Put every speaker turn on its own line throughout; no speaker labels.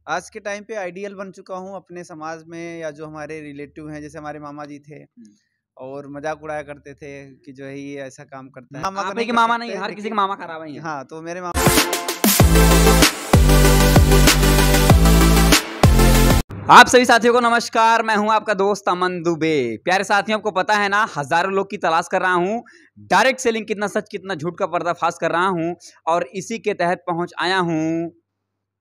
आज के टाइम पे आइडियल बन चुका हूँ अपने समाज में, या जो हमारे रिलेटिव हैं, जैसे हमारे मामा जी थे और मजाक उड़ाया करते थे कि जो है ये ऐसा काम करता है। मामा
आप
को
ही के
कर
मामा
सकते,
नहीं, हर किसी के मामा खराब ही है।
हाँ, तो मेरे मामा।
आप सभी साथियों को नमस्कार, मैं हूं आपका दोस्त अमन दुबे। प्यारे साथियों, आपको पता है ना, हजारों लोग की तलाश कर रहा हूं, डायरेक्ट सेलिंग कितना सच कितना झूठ का पर्दाफाश कर रहा हूं, और इसी के तहत पहुंच आया हूं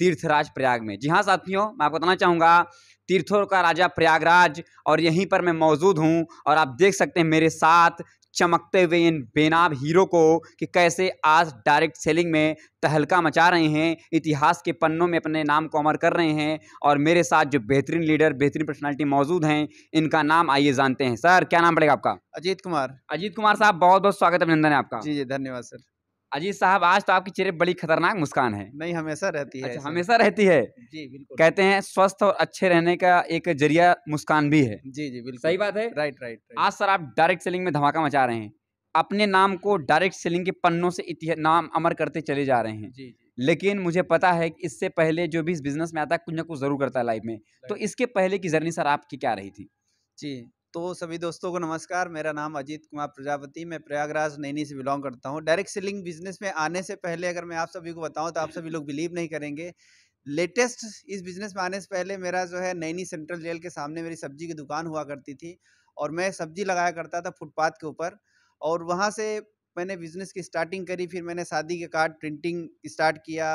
तीर्थराज प्रयाग में। जी हाँ साथियों, मैं आपको बताना चाहूंगा, तीर्थों का राजा प्रयागराज, और यहीं पर मैं मौजूद हूं। और आप देख सकते हैं मेरे साथ चमकते हुए इन बेनाम हीरो को कि कैसे आज डायरेक्ट सेलिंग में तहलका मचा रहे हैं, इतिहास के पन्नों में अपने नाम को अमर कर रहे हैं। और मेरे साथ जो बेहतरीन लीडर, बेहतरीन पर्सनालिटी मौजूद हैं, इनका नाम आइए जानते हैं। सर, क्या नाम पड़ेगा आपका?
अजीत कुमार।
अजीत कुमार साहब, बहुत बहुत स्वागत, अभिनंदन है आपका।
जी जी, धन्यवाद सर।
अजीत साहब, आज तो आपके चेहरे पर बड़ी खतरनाक मुस्कान है।
नहीं, हमेशा रहती है
अच्छा,
ऐसे।
हमेशा रहती है।
जी बिल्कुल।
कहते हैं स्वस्थ और अच्छे रहने का एक जरिया मुस्कान भी है।
जी जी बिल्कुल,
सही बात है।
Right right.
आज सर आप डायरेक्ट सेलिंग में धमाका मचा रहे हैं, अपने नाम को डायरेक्ट सेलिंग के पन्नों से नाम अमर करते चले जा रहे हैं।
जी जी।
लेकिन मुझे पता है कि इससे पहले जो भी इस बिजनेस में आता है, कुछ ना कुछ जरूर करता है लाइफ में। तो इसके पहले की जर्नी सर आपकी क्या रही थी?
जी, तो सभी दोस्तों को नमस्कार। मेरा नाम अजीत कुमार प्रजापति, मैं प्रयागराज नैनी से बिलोंग करता हूँ। डायरेक्ट सेलिंग बिजनेस में आने से पहले अगर मैं आप सभी को बताऊँ तो आप सभी लोग बिलीव नहीं करेंगे। लेटेस्ट इस बिजनेस में आने से पहले मेरा जो है नैनी सेंट्रल जेल के सामने मेरी सब्जी की दुकान हुआ करती थी, और मैं सब्जी लगाया करता था फुटपाथ के ऊपर। और वहाँ से मैंने बिजनेस की स्टार्टिंग करी। फिर मैंने शादी के कार्ड प्रिंटिंग स्टार्ट किया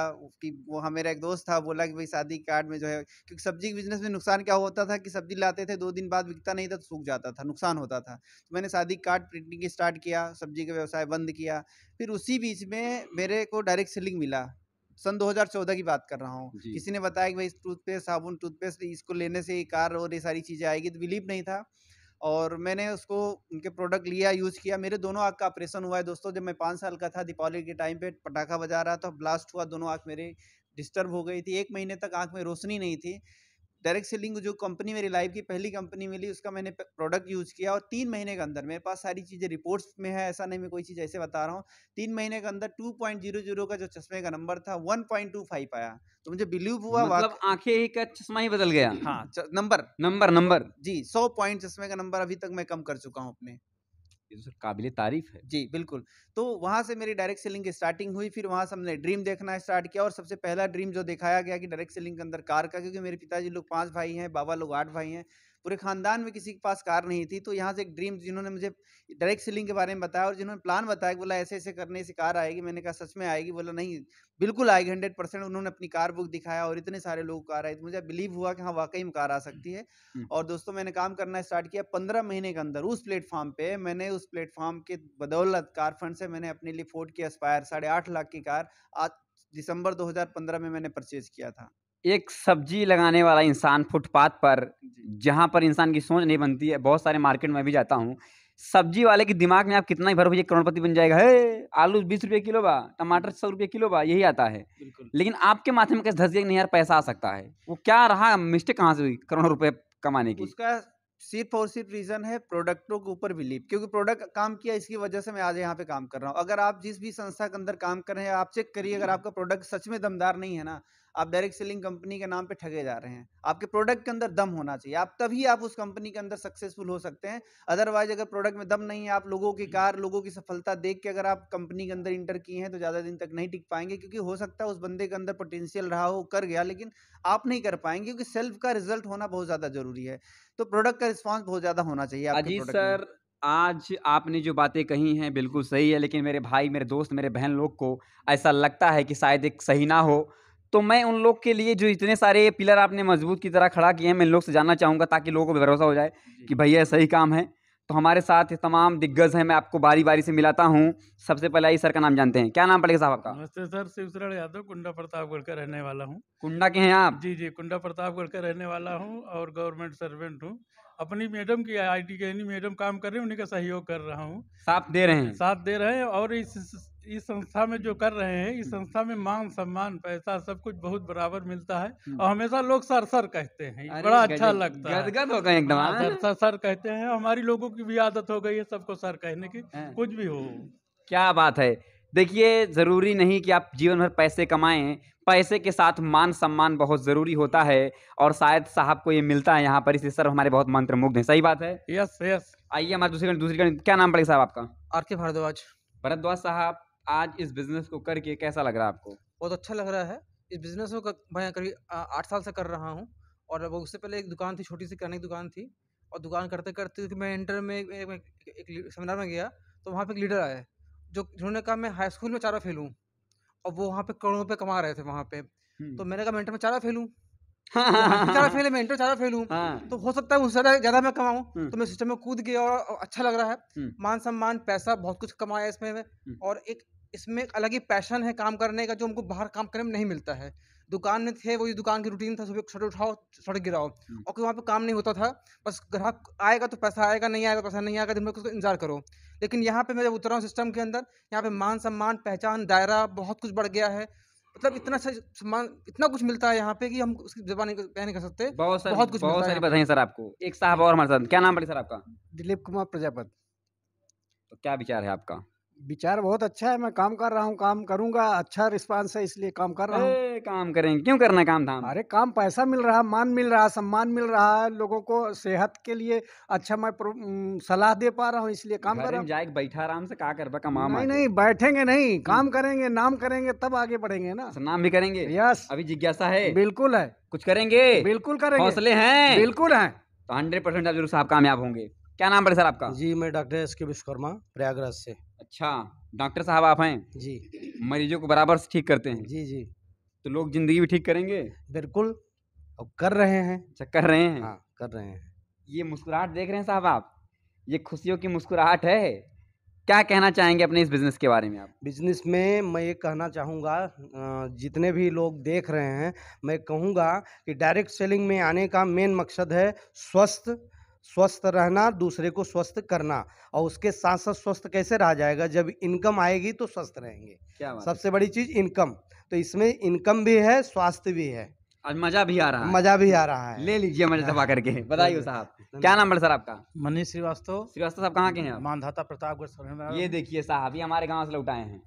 कि वहाँ मेरा एक दोस्त था, बोला कि भाई शादी के कार्ड में जो है, क्योंकि सब्जी के बिजनेस में नुकसान क्या होता था कि सब्जी लाते थे, 2 दिन बाद बिकता नहीं था तो सूख जाता था, नुकसान होता था। तो मैंने शादी कार्ड प्रिंटिंग स्टार्ट किया, सब्जी का व्यवसाय बंद किया। फिर उसी बीच में मेरे को डायरेक्ट सेलिंग मिला। सन 2014 की बात कर रहा हूँ। किसी ने बताया कि भाई टूथपेस्ट, साबुन, टूथपेस्ट इसको लेने से ये कार और ये सारी चीज़ें आएगी, तो बिलीव नहीं था। और मैंने उसको, उनके प्रोडक्ट लिया, यूज़ किया। मेरे दोनों आँख का ऑपरेशन हुआ है दोस्तों। जब मैं 5 साल का था, दीपावली के टाइम पे पटाखा बजा रहा था, ब्लास्ट हुआ, दोनों आँख मेरे डिस्टर्ब हो गई थी। 1 महीने तक आँख में रोशनी नहीं थी। डायरेक्ट सेलिंग जो कंपनी मेरी लाइफ की पहली कंपनी मिली, उसका मैंने प्रोडक्ट यूज़ किया, और 3 महीने के अंदर मेरे पास सारी चीज़ें रिपोर्ट्स में है, ऐसा नहीं मैं कोई चीज़ ऐसे बता रहा हूँ। 3 महीने के अंदर 2.00 का जो चश्मे का नंबर था 1.25 आया। तो मुझे बिलीव हुआ,
मतलब आंखें ही का चश्मा ही बदल गया।
हाँ, नंबर
नंबर नंबर
जी 100 पॉइंट चश्मे का नंबर अभी तक मैं कम कर चुका हूँ अपने।
ये तो सर काबिले तारीफ है।
जी, बिल्कुल। तो वहाँ से मेरी डायरेक्ट सेलिंग की स्टार्टिंग हुई। फिर वहाँ से हमने ड्रीम देखना स्टार्ट किया, और सबसे पहला ड्रीम जो दिखाया गया कि डायरेक्ट सेलिंग के अंदर कार का, क्योंकि मेरे पिताजी लोग 5 भाई हैं, बाबा लोग 8 भाई हैं। पूरे खानदान में किसी के पास कार नहीं थी। तो यहाँ से एक ड्रीम, जिन्होंने मुझे डायरेक्ट सेलिंग के बारे में बताया और जिन्होंने प्लान बताया, बोला ऐसे-ऐसे करने से कार आएगी। मैंने कहा सच में आएगी? बोला नहीं, बिल्कुल आएगी 100%। उन्होंने अपनी कार बुक दिखाया और इतने सारे लोगों को कार आई, तो मुझे बिलीव हुआ कि हाँ, वाक़ई में कार आ सकती है। और दोस्तों, मैंने काम करना स्टार्ट किया 15 महीने के अंदर उस प्लेटफ़ॉर्म पे। मैंने उस प्लेटफ़ॉर्म के बदौलत कार फंड से मैंने अपने लिए फोर्ड की एस्पायर 8.5 लाख की कार आज दिसंबर 2015 में मैंने परचेज़ किया था।
एक सब्जी लगाने वाला इंसान फुटपाथ पर,
जी।
जहाँ पर इंसान की सोच नहीं बनती है, बहुत सारे मार्केट में भी जाता हूँ, सब्जी वाले के दिमाग में आप कितना ही भरो, ये करोड़पति बन जाएगा, हे आलू 20 रुपये किलो बा, टमाटर 100 रुपये किलो बा, यही आता है।
बिल्कुल।
लेकिन आपके माथे में कैसे धस गया कि नहीं यार पैसा आ सकता है? वो क्या रहा, मिस्टेक कहाँ से हुई करोड़ों रुपए कमाने की?
उसका सिर्फ और सिर्फ रीज़न है प्रोडक्टों के ऊपर बिलीव, क्योंकि प्रोडक्ट काम किया, इसकी वजह से मैं आज यहाँ पे काम कर रहा हूँ। अगर आप जिस भी संस्था के अंदर काम कर रहे हैं, आप चेक करिए, अगर आपका प्रोडक्ट सच में दमदार नहीं है ना, आप डायरेक्ट सेलिंग कंपनी के नाम पे ठगे जा रहे हैं। आपके प्रोडक्ट के अंदर दम होना चाहिए, आप तभी आप उस कंपनी के अंदर सक्सेसफुल हो सकते हैं। अदरवाइज अगर प्रोडक्ट में दम नहीं है, आप लोगों की कार, लोगों की सफलता देख के अगर आप कंपनी के अंदर इंटर किए हैं, तो ज़्यादा दिन तक नहीं टिक पाएंगे। क्योंकि हो सकता है उस बंदे के अंदर पोटेंशियल रहा हो, कर गया, लेकिन आप नहीं कर पाएंगे, क्योंकि सेल्फ का रिजल्ट होना बहुत ज़्यादा ज़रूरी है। तो प्रोडक्ट का रिस्पॉन्स बहुत ज़्यादा होना चाहिए आपके
अजीत
प्रोडक्ट में।
सर, आज आपने जो बातें कही हैं बिल्कुल सही है, लेकिन मेरे भाई, मेरे दोस्त, मेरे बहन लोग को ऐसा लगता है कि शायद एक सही ना हो। तो मैं उन लोग के लिए, जो इतने सारे पिलर आपने मजबूत की तरह खड़ा किए हैं, मैं इन लोग से जानना चाहूँगा, ताकि लोगों को भी भरोसा हो जाए कि भैया सही काम है। तो हमारे साथ ये तमाम दिग्गज हैं, मैं आपको बारी-बारी से मिलाता हूँ। सबसे पहले आइए सर का नाम जानते हैं। क्या नाम पड़ेगा साहब आपका?
नमस्ते सर, शिवशरण यादव, कुंडा प्रतापगढ़ का रहने वाला हूँ।
कुंडा के हैं आप?
जी जी, कुंडा प्रतापगढ़ का रहने वाला हूँ और गवर्नमेंट सर्वेंट हूँ। अपनी मैडम की आईटी के मैडम काम कर रहे हैं, उन्हीं का सहयोग कर रहा हूँ,
साथ दे रहे हैं?
साथ दे रहे हैं। और इस संस्था में जो कर रहे हैं, इस संस्था में मान सम्मान, पैसा सब कुछ बहुत बराबर मिलता है। और हमेशा लोग सर सर कहते हैं,
अरे
बड़ा अच्छा
गजब,
लगता है।
गदगद हो गए एकदम।
हाँ,
हाँ?
सर सर सर कहते हैं। हमारी लोगों की भी आदत हो गई है सबको सर कहने की,
हाँ।
कुछ भी हो।
क्या बात है। देखिए, ज़रूरी नहीं कि आप जीवन भर पैसे कमाएँ, पैसे के साथ मान सम्मान बहुत ज़रूरी होता है और शायद साहब को ये मिलता है यहाँ पर, इसलिए सर हमारे बहुत मंत्रमुग्ध हैं। सही बात है?
Yes yes.
आइए हमारे दूसरी गणित, क्या नाम पड़ेगा साहब आपका?
आर.के. भारद्वाज।
भरद्वाज साहब, आज इस बिज़नेस को करके कैसा लग रहा है आपको?
बहुत अच्छा लग रहा है। इस बिज़नेस को मैं करीब 8 साल से कर रहा हूँ और वो उससे पहले एक दुकान थी, छोटी सी किराने की दुकान थी और दुकान करते-करते मैं इंटर में एक सेमिनार में गया, तो वहाँ पे एक लीडर आए, जिन्होंने कहा मैं हाई स्कूल में चारा फेल हूँ और वो वहाँ पे करोड़ों रुपए कमा रहे थे वहाँ पे। तो मैंने कहा मैं इंटर में चारा फेल हूँ, वो हाई स्कूल चारा फेल है, मैं इंटर चारा फेल हूँ,
हाँ।
तो हो सकता है उससे ज़्यादा मैं कमाऊँ। तो मैं सिस्टम में कूद गया और अच्छा लग रहा है। मान-सम्मान, पैसा बहुत कुछ कमाया इसमें मैं और एक इसमें एक अलग ही पैशन है काम करने का, जो हमको बाहर काम करने में नहीं मिलता है। दुकान में थे, वही दुकान की रूटीन था, सुबह शटर उठाओ, शटर गिराओ और कोई वहाँ पे काम नहीं होता था। बस ग्राहक आएगा तो पैसा आएगा, नहीं आएगा पैसा नहीं आएगा, दिन भर उसका इंतज़ार करो। लेकिन यहाँ पे मैं जब उतरा हूँ सिस्टम के अंदर, यहाँ पे मान-सम्मान, पहचान, दायरा बहुत कुछ बढ़ गया है। मतलब इतना सम्मान, इतना कुछ मिलता है यहाँ पे कि हम उसकी ज़बान बयान नहीं कर सकते।
बहुत
कुछ
बहुत
मिलता है
सारी
यहाँ पे।
बधाई सर आपको। एक साहब और हमारे साथ, क्या नाम पड़ेगा सर आपका?
दिलीप कुमार प्रजापति।
तो क्या विचार है आपका?
विचार बहुत अच्छा है, मैं काम कर रहा हूँ, काम करूंगा, अच्छा रिस्पांस है इसलिए काम कर रहा हूँ।
काम करेंगे, क्यों करना है काम धाम?
अरे काम, पैसा मिल रहा है, मान मिल रहा है, सम्मान मिल रहा है, लोगों को सेहत के लिए अच्छा मैं सलाह दे पा रहा हूँ, इसलिए काम कर
घर
रहा
में
हूँ।
जाके बैठा आराम से का कर कमा
नहीं नहीं, बैठेंगे नहीं, काम करेंगे, नाम करेंगे, तब आगे बढ़ेंगे ना।
नाम भी करेंगे?
यस,
अभी जिज्ञासा है?
बिल्कुल है,
कुछ करेंगे?
बिल्कुल करेंगे,
हौसले हैं?
बिल्कुल है।
तो 100% आप जरूर साहब कामयाब होंगे। क्या नाम पड़े सर आपका?
जी, मैं डॉक्टर एस.के. विश्वकर्मा, प्रयागराज से।
अच्छा, डॉक्टर साहब आप हैं?
जी,
मरीजों को बराबर से ठीक करते हैं,
जी, जी,
तो लोग जिंदगी भी ठीक करेंगे?
बिल्कुल। अब कर रहे हैं।
अच्छा, कर रहे हैं।
हाँ, कर रहे हैं।
ये मुस्कुराहट देख रहे हैं साहब आप, ये खुशियों की मुस्कुराहट है। क्या कहना चाहेंगे अपने इस बिजनेस के बारे में आप?
बिजनेस में मैं ये कहना चाहूँगा, जितने भी लोग देख रहे हैं, मैं कहूँगा कि डायरेक्ट सेलिंग में आने का मेन मकसद है स्वस्थ रहना, दूसरे को स्वस्थ करना और उसके साथ साथ स्वस्थ कैसे रहा जाएगा, जब इनकम आएगी तो स्वस्थ रहेंगे।
क्या बात है।
सबसे बड़ी चीज़ इनकम, तो इसमें इनकम भी है, स्वास्थ्य भी है,
आज मजा भी आ रहा है।
मज़ा भी आ रहा है।
ले लीजिए मजा दबा करके। बताइए साहब, क्या नाम है सर आपका?
मनीष श्रीवास्तव,
श्रीवास्तव साहब, कहाँ के हैं आप?
मानधाता प्रतापगढ़ सर।
ये देखिए साहब, ये हमारे गांव से लौटाए हैं,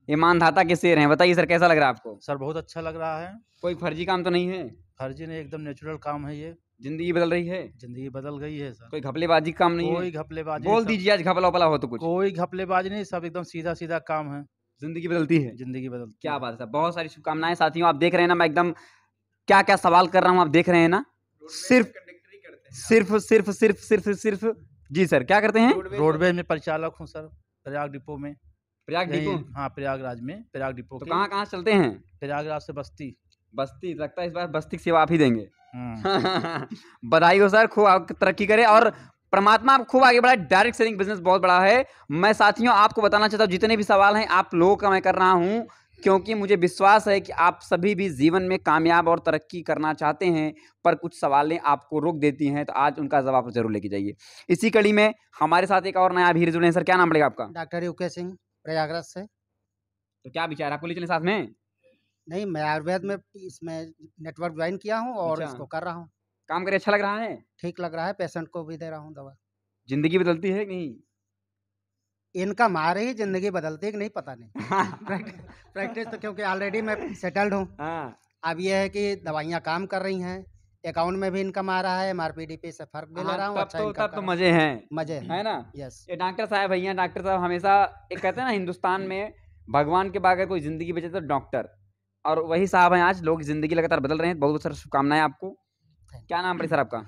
ये मानधाता के शेर हैं। बताइए सर, कैसा लग रहा है आपको?
सर बहुत अच्छा लग रहा है।
कोई फर्जी काम तो नहीं है?
फर्जी नहीं, एकदम नेचुरल काम है ये।
जिंदगी बदल रही है?
जिंदगी बदल गई है सर।
कोई घपलेबाजी का काम नहीं
कोई
है?
घपलेबाजी
बोल
सब-
दीजिए आज घपला उपला हो तो कुछ।
कोई घपलेबाजी नहीं, सब एकदम सीधा सीधा काम है।
जिंदगी बदलती है।
जिंदगी बदलती
क्या
है।
बात है साहब, बहुत सारी शुभकामनाएं। साथियों आप देख रहे हैं ना, मैं एकदम क्या क्या सवाल कर रहा हूँ, आप देख रहे हैं ना। सिर्फ जी सर, क्या करते हैं?
रोडवेज में परिचालक हूँ सर, प्रयाग डिपो में।
प्रयाग डिपो?
यहीं- हाँ, प्रयागराज में, प्रयाग डिपो
तो
के।
कहाँ कहाँ चलते हैं?
प्रयागराज से बस्ती।
बस्ती, लगता है इस बार बस्ती की सेवा आप ही देंगे।
हम्म।
बधाई हो सर, खूब आप तरक्की करें और परमात्मा आप खूब आगे बढ़ाए। डायरेक्ट सेलिंग बिजनेस बहुत बड़ा है। मैं साथियों आपको बताना चाहता हूँ, जितने भी सवाल हैं आप लोगों का मैं कर रहा हूँ, क्योंकि मुझे विश्वास है कि आप सभी भी जीवन में कामयाब और तरक्की करना चाहते हैं, पर कुछ सवालें आपको रोक देती हैं, तो आज उनका जवाब जरूर लेके जाइए। इसी कड़ी में हमारे साथ एक और नया भीड़ जुड़े हैं। सर क्या नाम पड़ेगा आपका?
डॉक्टर यूके सिंह, प्रयागराज से।
तो क्या विचार है, आपको ले चलें साथ में?
नहीं, मैं आयुर्वेद में इसमें नेटवर्क ज्वाइन किया हूँ और
अच्छा।
इसको कर रहा हूँ।
काम करे अच्छा लग रहा है?
ठीक लग रहा है, पेशेंट को भी दे रहा हूँ दवा।
जिंदगी बदलती है कि नहीं?
इनकम आ रही, जिंदगी बदलती है कि नहीं पता नहीं। प्रैक्टिस तो क्योंकि ऑलरेडी मैं सेटल्ड हूँ।
हाँ,
अब यह है कि दवाइयाँ काम कर रही हैं, अकाउंट में भी इनकम आ रहा है, MRPDP से फर्क भी ले रहा हूँ। अच्छा इनकम
तब तो मजे हैं,
मजे
है ना?
यस।
ये डॉक्टर साहब भैया, डॉक्टर साहब हमेशा एक कहते हैं ना, हिंदुस्तान में भगवान के बाद अगर कोई जिंदगी बचे तो डॉक्टर, और वही साहब हैं आज। लोग जिंदगी लगातार बदल रहे हैं। बहुत बहुत सारी शुभकामनाएं आपको। क्या नाम पड़े सर आपका?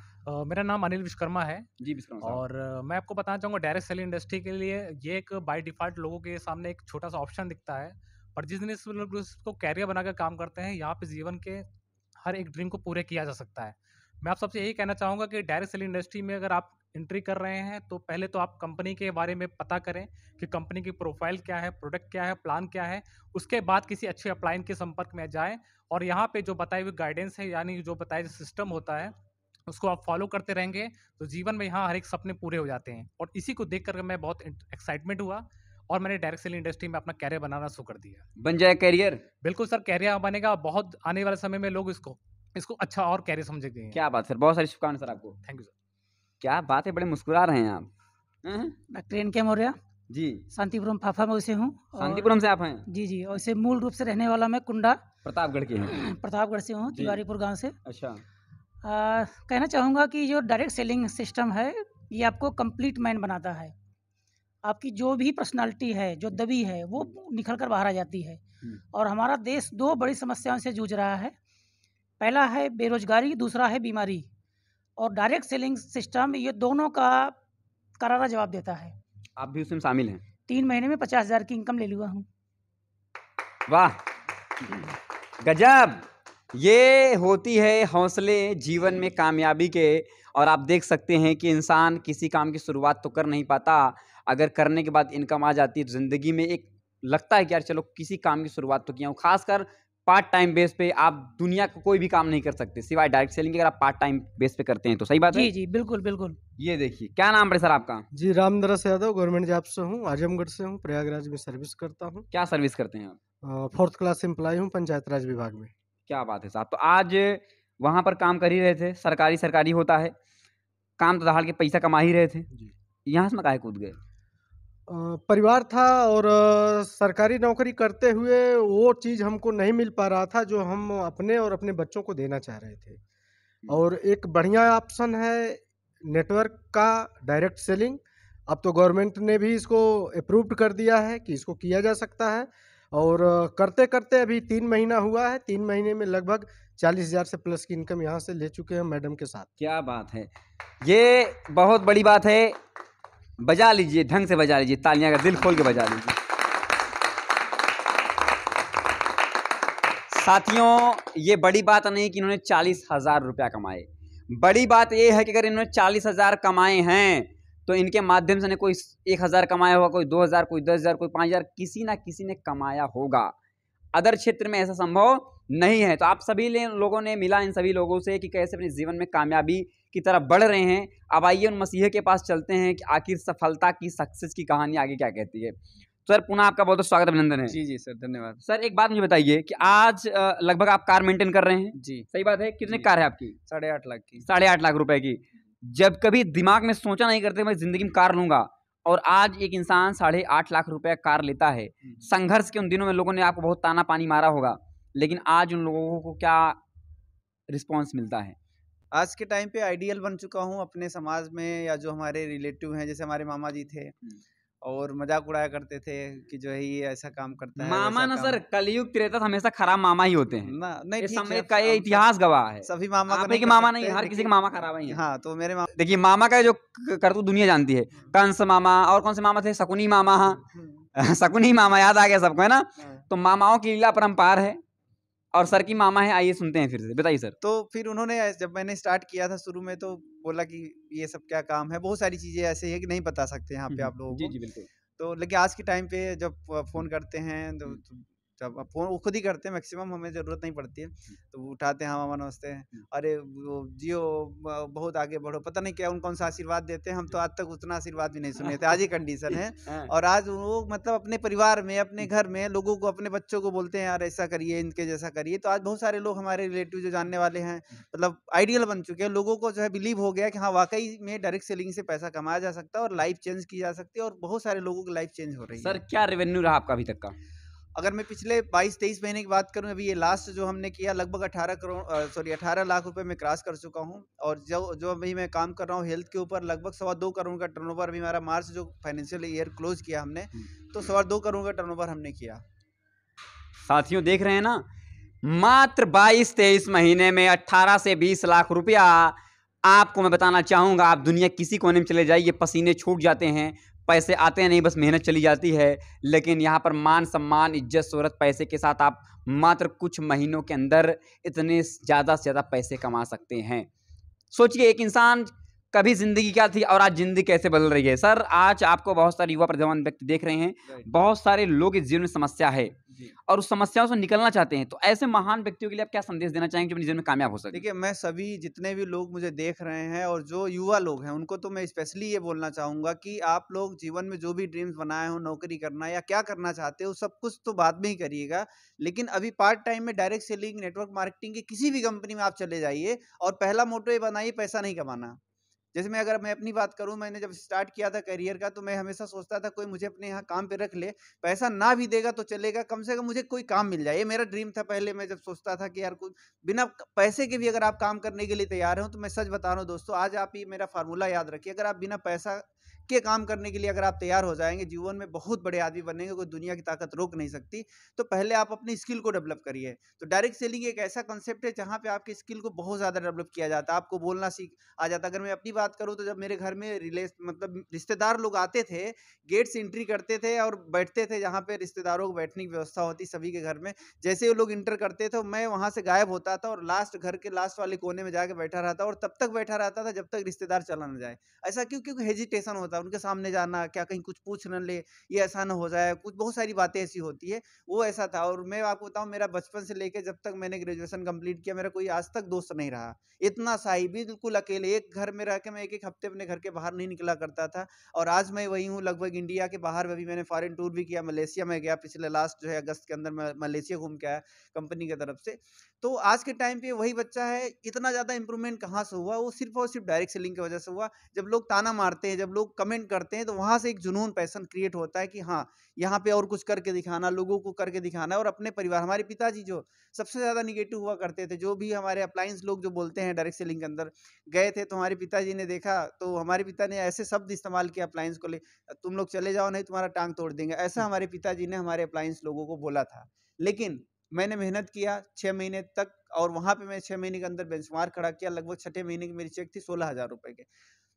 मेरा नाम अनिल विश्वकर्मा है
जी विश्वकर्मा साहब।
और मैं आपको बताना चाहूँगा, डायरेक्ट सेलिंग इंडस्ट्री के लिए ये एक बाय डिफ़ॉल्ट लोगों के सामने एक छोटा सा ऑप्शन दिखता है, पर जिस दिन इसको कैरियर बनाकर काम करते हैं, यहाँ पे जीवन के हर एक ड्रीम को पूरे किया जा सकता है। मैं आप सबसे यही कहना चाहूँगा कि डायरेक्ट सेलिंग इंडस्ट्री में अगर आप एंट्री कर रहे हैं, तो पहले तो आप कंपनी के बारे में पता करें कि कंपनी की प्रोफाइल क्या है, प्रोडक्ट क्या है, प्लान क्या है। उसके बाद किसी अच्छे अपलाइन के संपर्क में जाएँ और यहाँ पे जो बताई हुई गाइडेंस है, यानी जो बताया जो सिस्टम होता है, उसको आप फॉलो करते रहेंगे तो जीवन में यहाँ हर एक सपने पूरे हो जाते हैं। और इसी को देख कर मैं बहुत एक्साइटमेंट हुआ और मैंने डायरेक्ट सेलिंग इंडस्ट्री में अपना कैरियर बनाना शुरू कर दिया।
बन जाए कैरियर?
बिल्कुल सर, कैरियर बनेगा। बहुत आने वाले समय में लोग इसको अच्छा और कैरियर समझेंगे।
क्या बात सर, बहुत सारी शुभकामनाएं सर आपको।
Thank you sir.
क्या बात है, बड़े मुस्कुरा रहे हैं आप। हैं?
Doctor N K. मौर्य,
जी,
शांतिपुरम फाफा में से हूँ।
शांतिपुरम से आप हैं?
जी जी, और इसे मूल रूप से रहने वाला मैं कुंडा
प्रतापगढ़ के हैं?
प्रतापगढ़ से हूँ,
जी।
तिवारीपुर गांव से।
अच्छा।
कहना चाहूँगा कि जो डायरेक्ट सेलिंग सिस्टम है, ये आपको कंप्लीट मैन बनाता है। आपकी जो भी पर्सनालिटी है, जो दबी है, वो निखर कर बाहर आ जाती है। और हमारा देश 2 बड़ी समस्याओं से जूझ रहा है। पहला है बेरोजगारी, दूसरा है बीमारी। और डायरेक्ट सेलिंग सिस्टम ये दोनों का करारा जवाब देता है।
आप भी उसमें शामिल हैं?
3 महीने में 50,000 की इनकम ले लिया हूँ।
वाह, गजब! ये होती है हौसले जीवन में कामयाबी के। और आप देख सकते हैं कि इंसान किसी काम की शुरुआत तो कर नहीं पाता, अगर करने के बाद इनकम आ जाती है तो ज़िंदगी में एक लगता है कि यार चलो किसी काम की शुरुआत तो किया हूँ। खासकर पार्ट टाइम बेस पे आप दुनिया का कोई भी काम नहीं कर सकते सिवाय डायरेक्ट सेलिंग के। अगर आप पार्ट टाइम बेस पे करते हैं तो सही बात है?
जी, जी, बिल्कुल, बिल्कुल।
ये देखिए, क्या नाम है सर आपका?
जी, रामनरस यादव, गवर्नमेंट जॉब से हूँ, आजमगढ़ से हूँ, प्रयागराज में सर्विस करता हूँ।
क्या सर्विस करते हैं आप?
4th क्लास एम्प्लॉय हूँ पंचायत राज विभाग में।
क्या बात है साहब! तो आज वहाँ पर काम कर ही रहे थे, सरकारी होता है, काम तो दहाड़ के पैसा कमा ही रहे थे, यहाँ से मैं काहे कूद गए?
परिवार था और सरकारी नौकरी करते हुए वो चीज़ हमको नहीं मिल पा रहा था जो हम अपने और अपने बच्चों को देना चाह रहे थे। और एक बढ़िया ऑप्शन है नेटवर्क का डायरेक्ट सेलिंग। अब तो गवर्नमेंट ने भी इसको अप्रूव्ड कर दिया है कि इसको किया जा सकता है। और करते-करते अभी 3 महीना हुआ है, 3 महीने में लगभग 40,000 से प्लस की इनकम यहाँ से ले चुके हैं मैडम के साथ।
क्या बात है! ये बहुत बड़ी बात है। बजा लीजिए, ढंग से बजा लीजिए, तालियां का दिल खोल के बजा लीजिए। साथियों, ये बड़ी बात नहीं कि इन्होंने 40,000 रुपया कमाए। बड़ी बात ये है कि अगर इन्होंने 40,000 कमाए हैं तो इनके माध्यम से ने कोई 1,000 कमाया होगा, कोई 2,000, कोई 10,000, कोई 5,000, किसी ना किसी ने कमाया होगा। अदर क्षेत्र में ऐसा संभव नहीं है। तो आप सभी लोगों ने मिला इन सभी लोगों से कि कैसे अपने जीवन में कामयाबी की तरफ बढ़ रहे हैं। अब आइए उन मसीहे के पास चलते हैं कि आखिर सफलता की, सक्सेस की कहानी आगे क्या कहती है। सर, पुनः आपका बहुत बहुत स्वागत, अभिनंदन है।
जी जी सर, धन्यवाद।
सर, एक बात मुझे बताइए कि आज लगभग आप कार मेंटेन कर रहे हैं?
जी।
सही बात है? कितनी कार है आपकी?
8.5 लाख की।
8.5 लाख रुपए की। जब कभी दिमाग में सोचा नहीं करते मैं जिंदगी में कार लूंगा, और आज एक इंसान 8.5 लाख रुपए कार लेता है। संघर्ष के उन दिनों में लोगों ने आपको बहुत ताना पानी मारा होगा, लेकिन आज उन लोगों को क्या रिस्पॉन्स मिलता है?
आज के टाइम पे आइडियल बन चुका हूँ अपने समाज में, या जो हमारे रिलेटिव हैं, जैसे हमारे मामा जी थे और मजाक उड़ाया करते थे कि जो है ये ऐसा काम करता है।
मामा ना सर, कलयुग त्रेता हमेशा खराब मामा ही होते हैं
ना, नहीं
इस
ठीक
समय
है,
का ये इतिहास गवाह है।
सभी मामा
आप
को नहीं
के
कर
मामा
सकते,
नहीं, हर किसी के मामा खराब ही है।
हाँ, तो मेरे मामा,
देखिए मामा का जो करतूत दुनिया जानती है। कंस मामा, और कौन से मामा थे? शकुनी मामा। हाँ, शकुनी मामा याद आ गया सबको, है ना? तो मामाओं की लीला परंपार है। और सर की मामा है, आइए सुनते हैं फिर से, बताइए सर।
तो फिर उन्होंने, जब मैंने स्टार्ट किया था शुरू में, तो बोला कि ये सब क्या काम है, बहुत सारी चीजें ऐसे है कि नहीं बता सकते यहाँ पे आप लोगों को।
जी जी बिल्कुल।
तो लेकिन आज के टाइम पे जब फ़ोन करते हैं तो जब फ़ोन वो खुद ही करते हैं, मैक्सिमम हमें ज़रूरत नहीं पड़ती है, तो वो उठाते हैं, हाँ मामा नमस्ते, अरे वो जियो, बहुत आगे बढ़ो, पता नहीं क्या कौन सा आशीर्वाद देते हैं, हम तो आज तक उतना आशीर्वाद भी नहीं सुने थे। आज ये कंडीशन है। और आज वो मतलब अपने परिवार में, अपने घर में लोगों को, अपने बच्चों को बोलते हैं यार ऐसा करिए, इनके जैसा करिए। तो आज बहुत सारे लोग हमारे रिलेटिव जो जानने वाले हैं, मतलब आइडियल बन चुके हैं। लोगों को जो है बिलीव हो गया कि हाँ वाकई में डायरेक्ट सेलिंग से पैसा कमाया जा सकता है और लाइफ चेंज की जा सकती है, और बहुत सारे लोगों की लाइफ चेंज हो रही है।
सर, क्या रेवेन्यू रहा आपका अभी तक का?
अगर मैं पिछले 22-23 महीने की बात करूं, अभी ये लास्ट जो हमने किया लगभग 18 लाख रुपए में क्रॉस कर चुका हूं। और जो अभी मैं काम कर रहा हूं हेल्थ के ऊपर, लगभग 2.25 करोड़ का टर्नओवर अभी हमारा मार्च जो फाइनेंशियल ईयर क्लोज किया हमने, तो 2.25 करोड़ का टर्नओवर हमने किया।
साथियों देख रहे हैं ना, मात्र 22-23 महीने में 18 से 20 लाख रुपया। आपको मैं बताना चाहूंगा, आप दुनिया किसी कोने में चले जाइए, पसीने छूट जाते हैं, पैसे आते हैं नहीं, बस मेहनत चली जाती है। लेकिन यहाँ पर मान सम्मान, इज्जत, शोहरत, पैसे के साथ आप मात्र कुछ महीनों के अंदर इतने ज़्यादा से ज़्यादा पैसे कमा सकते हैं। सोचिए एक इंसान कभी जिंदगी क्या थी और आज जिंदगी कैसे बदल रही है। सर, आज आपको बहुत सारे युवा प्रतिभावान व्यक्ति देख रहे हैं, बहुत सारे लोग इस जीवन में समस्या है और उस समस्याओं से निकलना चाहते हैं। तो ऐसे महान व्यक्तियों के लिए आप क्या संदेश देना चाहेंगे जो अपने जीवन में कामयाब हो सके?
देखिए, मैं सभी जितने भी लोग मुझे देख रहे हैं और जो युवा लोग हैं, उनको तो मैं स्पेशली ये बोलना चाहूँगा कि आप लोग जीवन में जो भी ड्रीम्स बनाए हो, नौकरी करना या क्या करना चाहते हो, सब कुछ तो बाद में ही करिएगा। लेकिन अभी पार्ट टाइम में डायरेक्ट सेलिंग, नेटवर्क मार्केटिंग की किसी भी कंपनी में आप चले जाइए और पहला मोटो ये बनाइए, पैसा नहीं कमाना। जैसे मैं अगर मैं अपनी बात करूं, मैंने जब स्टार्ट किया था करियर का, तो मैं हमेशा सोचता था कोई मुझे अपने यहाँ काम पे रख ले, पैसा ना भी देगा तो चलेगा, कम से कम मुझे कोई काम मिल जाए। ये मेरा ड्रीम था पहले। मैं जब सोचता था कि यार कुछ बिना पैसे के भी अगर आप काम करने के लिए तैयार हो, तो मैं सच बता रहा हूँ दोस्तों, आज आप ये मेरा फार्मूला याद रखिए, अगर आप बिना पैसा के काम करने के लिए अगर आप तैयार हो जाएंगे, जीवन में बहुत बड़े आदमी बनेंगे, कोई दुनिया की ताकत रोक नहीं सकती। तो पहले आप अपनी स्किल को डेवलप करिए। तो डायरेक्ट सेलिंग एक ऐसा कंसेप्ट है जहाँ पे आपकी स्किल को बहुत ज़्यादा डेवलप किया जाता है, आपको बोलना सीख आ जाता है। अगर मैं अपनी बात करूँ तो जब मेरे घर में मतलब रिश्तेदार लोग आते थे, गेट से एंट्री करते थे और बैठते थे जहाँ पे रिश्तेदारों को बैठने की व्यवस्था होती सभी के घर में, जैसे वो लोग इंटर करते थे मैं वहाँ से गायब होता था और घर के लास्ट वाले कोने में जाके बैठा रहता, और तब तक बैठा रहता था जब तक रिश्तेदार चला न जाए। ऐसा क्यों? क्योंकि हेजिटेशन होता है उनके सामने जाना, क्या कहीं कुछ पूछ न ले, ये ऐसा न हो जाए, कुछ बहुत सारी बातें ऐसी होती है, वो ऐसा था। और मैं आपको बताऊं, मेरा बचपन से लेके जब तक मैंने ग्रेजुएशन कंप्लीट किया, मेरा कोई आज तक दोस्त नहीं रहा। इतना साई बिल्कुल अकेले एक घर में रह के मैं एक हफ्ते अपने घर के बाहर नहीं निकला करता था, और आज मैं वही हूँ लगभग इंडिया के बाहर। अभी मैंने फॉरेन टूर भी किया, मलेशिया में गया पिछले लास्ट जो है अगस्त के अंदर, मैं मलेशिया घूम के आया कंपनी की तरफ से। तो आज के टाइम पे वही बच्चा है। इतना ज्यादा इंप्रूवमेंट कहाँ से हुआ? वो सिर्फ और सिर्फ डायरेक्ट सेलिंग की वजह से हुआ। जब लोग ताना मारते हैं, जब लोग कमेंट करते हैं, तो वहां से एक जुनून, पैशन क्रिएट होता है कि हाँ, यहाँ पे और कुछ करके दिखाना, लोगों को करके दिखाना। और अपने परिवार, हमारे पिताजी जो सबसे ज्यादा निगेटिव हुआ करते थे, जो भी हमारे अप्लायंस लोग जो बोलते हैं डायरेक्ट सेलिंग के अंदर गए थे, तो हमारे पिताजी ने देखा, तो हमारे पिता ने ऐसे शब्द इस्तेमाल किया अप्लायंस को ले, तुम लोग चले जाओ नहीं तुम्हारा टांग तोड़ देंगे, ऐसा हमारे पिताजी ने हमारे अप्लायंस लोगों को बोला था। लेकिन मैंने मेहनत किया 6 महीने तक, और वहां पे मैं 6 महीने के अंदर बेंचमार्क खड़ा किया। लगभग 6ठे महीने की मेरी चेक थी 16,000 रुपए के।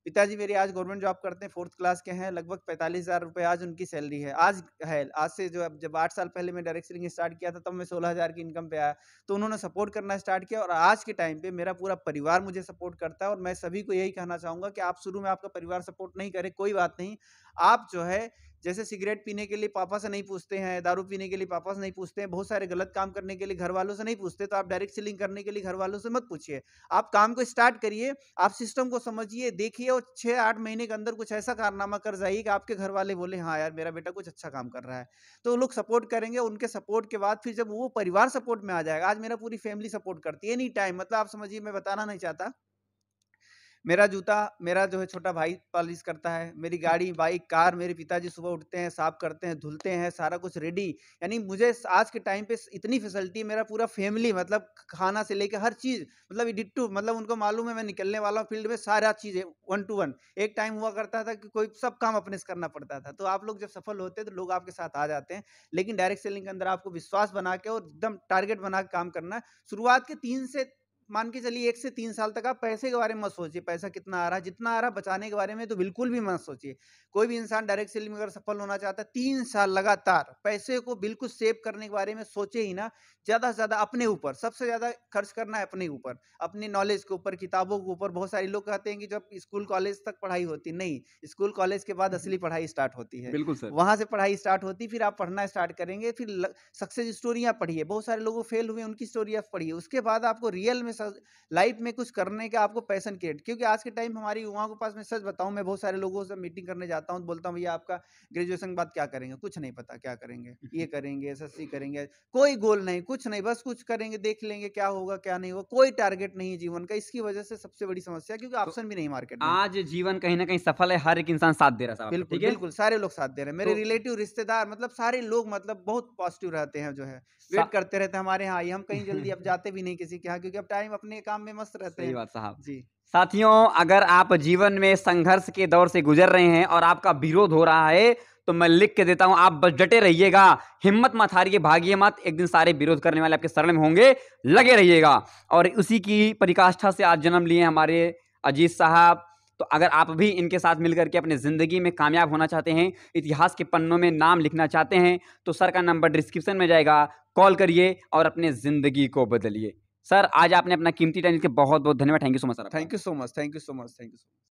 पिताजी मेरे आज गवर्नमेंट जॉब करते हैं, 4th क्लास के हैं, लगभग 45,000 रुपए आज उनकी सैलरी है। आज है, आज से जो जब 8 साल पहले मैं डायरेक्ट सेलिंग स्टार्ट किया था, तब मैं 16,000 की इनकम पे आया। तो उन्होंने सपोर्ट करना स्टार्ट किया, और आज के टाइम पे मेरा पूरा परिवार मुझे सपोर्ट करता है। और मैं सभी को यही कहना चाहूंगा कि आप शुरू में आपका परिवार सपोर्ट नहीं करे, कोई बात नहीं। आप जो है, जैसे सिगरेट पीने के लिए पापा से नहीं पूछते हैं, दारू पीने के लिए पापा से नहीं पूछते हैं, बहुत सारे गलत काम करने के लिए घर वालों से नहीं पूछते, तो आप डायरेक्ट सेलिंग करने के लिए घर वालों से मत पूछिए। आप काम को स्टार्ट करिए, आप सिस्टम को समझिए, देखिए, और 6-8 महीने के अंदर कुछ ऐसा कारनामा कर जाइए कि आपके घर वाले बोले हाँ यार मेरा बेटा कुछ अच्छा काम कर रहा है। तो लोग सपोर्ट करेंगे। उनके सपोर्ट के बाद फिर जब वो परिवार सपोर्ट में आ जाएगा, आज मेरा पूरी फैमिली सपोर्ट करती है एनी टाइम। मतलब आप समझिए, मैं बताना नहीं चाहता, मेरा जूता मेरा जो है छोटा भाई पॉलिश करता है, मेरी गाड़ी, बाइक, कार मेरे पिताजी सुबह उठते हैं, साफ करते हैं, धुलते हैं, सारा कुछ रेडी। यानी मुझे आज के टाइम पे इतनी फैसिलिटी है, मेरा पूरा फैमिली, मतलब खाना से लेके हर चीज, मतलब डिट्टू, मतलब उनको मालूम है मैं निकलने वाला हूँ फील्ड में, सारा चीज 1 to 1। एक टाइम हुआ करता था कि कोई सब काम अपने से करना पड़ता था। तो आप लोग जब सफल होते हैं तो लोग आपके साथ आ जाते हैं, लेकिन डायरेक्ट सेलिंग के अंदर आपको विश्वास बना के और एकदम टारगेट बना के काम करना है। शुरुआत के 3 से मान के चलिए 1 से 3 साल तक आप पैसे के बारे में मत सोचिए, पैसा कितना आ रहा है, जितना आ रहा है बचाने के बारे में तो बिल्कुल भी मत सोचिए। कोई भी इंसान डायरेक्ट सेलिंग में अगर सफल होना चाहता है, 3 साल लगातार पैसे को बिल्कुल सेव करने के बारे में सोचे ही ना। ज्यादा से ज्यादा अपने ऊपर, सबसे ज्यादा खर्च करना है अपने ऊपर, अपनी नॉलेज के ऊपर, किताबों के ऊपर। बहुत सारे लोग कहते हैं कि जब स्कूल कॉलेज तक पढ़ाई होती, नहीं, स्कूल कॉलेज के बाद असली पढ़ाई स्टार्ट होती है।
बिल्कुल सर।
वहां से पढ़ाई स्टार्ट होती, फिर आप पढ़ना स्टार्ट करेंगे, फिर सक्सेस स्टोरियां पढ़िए, बहुत सारे लोगों फेल हुए उनकी स्टोरियां पढ़िए, उसके बाद आपको रियल में लाइफ में कुछ करने का आपको पैशन क्रिएट। क्योंकि आज के टाइम हमारी युवाओं के पास, मैं सच बताऊं, मैं बहुत सारे लोगों से मीटिंग करने जाता हूं, बोलता हूं भैया आपका ग्रेजुएशन के बाद क्या करेंगे? कुछ नहीं पता क्या करेंगे, ये करेंगे, एसएससी करेंगे, कोई गोल नहीं, कुछ नहीं, बस कुछ करेंगे, देख लेंगे क्या होगा क्या नहीं होगा, कोई टारगेट नहीं है जीवन का। इसकी वजह से सबसे बड़ी समस्या, क्योंकि ऑप्शन भी नहीं मार्केट में।
आज जीवन कहीं ना कहीं सफल है, हर एक इंसान साथ दे रहा है।
बिल्कुल बिल्कुल, सारे लोग साथ दे रहे हैं, मेरे रिलेटिव, रिश्तेदार, मतलब सारे लोग, मतलब बहुत पॉजिटिव रहते हैं, जो है वेट करते रहते हैं हमारे यहाँ। हम कहीं जल्दी अब जाते भी नहीं किसी के यहाँ, क्योंकि अब टाइम अपने काम में मस्त रहते हैं।
सही बात साहब
जी।
साथियों, अगर आप जीवन में संघर्ष के दौर से गुजर रहे हैं और आपका विरोध हो रहा है, तो मैं लिख के देता हूं, आप बस डटे रहिएगा, हिम्मत मत हारिए, भागिए मत। एक दिन सारे विरोध करने वाले आपके शरण में होंगे, लगे रहिएगा। और उसी की परिकाष्ठा से आज जन्म लिए हमारे अजीत साहब। तो अगर आप भी इनके साथ मिलकर के अपने ज़िंदगी में कामयाब होना चाहते हैं, इतिहास के पन्नों में नाम लिखना चाहते हैं, तो सर का नंबर डिस्क्रिप्शन में जाएगा, कॉल करिए और अपने ज़िंदगी को बदलिए। सर, आज आपने अपना कीमती टाइम के बहुत बहुत धन्यवाद। Thank you so much sir.
Thank you so much, thank you so much, thank you so much.